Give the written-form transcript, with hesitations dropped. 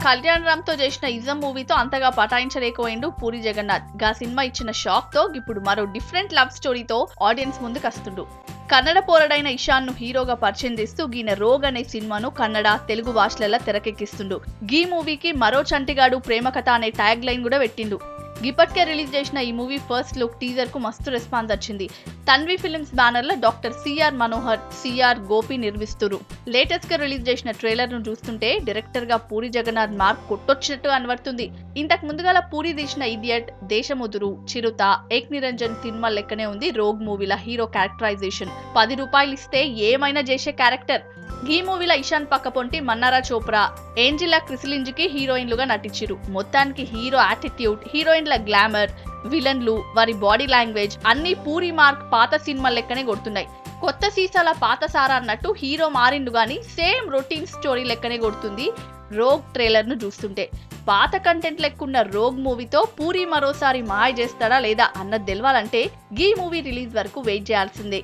కళ్యాణ్ రామ్ తో చేసిన ఇజం మూవీతో అంతగా పటాయించలేకపోయిండు పూరి జగన్నాథ్. గా సినిమా ఇచ్చిన షాక్ తో ఇప్పుడు మరో డిఫరెంట్ లవ్ స్టోరీతో ఆడియన్స్ ముందుకు వస్తుండు. కన్నడ పోరడైన ఇషాన్ ను హీరోగా పరిచయం చేస్తూ గీన రోగ్ అనే సినిమాను కన్నడ, తెలుగు భాషలలో తెరకెక్కిస్తుండు. గీ మూవీకి మరో చంటిగాడు ప్రేమ కథ అనే ట్యాగ్ లైన్ కూడా పెట్టిండు. గిప్పటికే రిలీజ్ చేసిన ఈ మూవీ ఫస్ట్ లుక్ టీజర్ కు మస్తు రెస్పాన్స్ వచ్చింది. తన్వి ఫిల్మ్స్ బ్యానర్ లో doctor CR Manohar, CR Gopi నిర్మిస్తురు. లేటెస్ట్ గా రిలీజ్ చేసిన ట్రైలర్ ను చూస్తుంటే డైరెక్టర్ గా పూరి జగన్నాథ్ మార్క్ కొట్టొచ్చినట్టు కనబడుతుంది. ఇంతకు ముందుగా పూరి తీసిన ఇడియట్, దేశముదురు, చిరుత, ఏక్ నిరంజన్ సినిమా లెక్కనే ఉంది రోగ్ మూవీల హీరో క్యారెక్టరైజేషన్. 10 రూపాయలు ఇస్తే ఏమైనా చేసే క్యారెక్టర్. ఈ మూవీలో ఇషాన్ పక్కపొంటి మన్నారా చోప్రా, ఏంజిలా క్రిసిలింజ్కి హీరోయిన్లుగా నటించారు. మొత్తానికి హీరో యాటిట్యూడ్, హీరోయిన్ల గ్లామర్, విలన్లు, వారి బాడీ లాంగ్వేజ్ అన్ని పూరి మార్క్ పాత సినిమా లెక్కనే కొడుతున్నాయి. కొత్త సీసాల పాత సారా అన్నట్టు హీరో మారిండు గానీ సేమ్ రొటీన్ స్టోరీ లెక్కనే కొడుతుంది రోగ్ ట్రైలర్ ను చూస్తుంటే. పాత కంటెంట్ లెక్కున్న రోగ్ మూవీతో పూరి మరోసారి మాయ చేస్తాడా లేదా అన్నది తెలవాలంటే ఈ మూవీ రిలీజ్ వరకు వెయిట్ చేయాల్సిందే.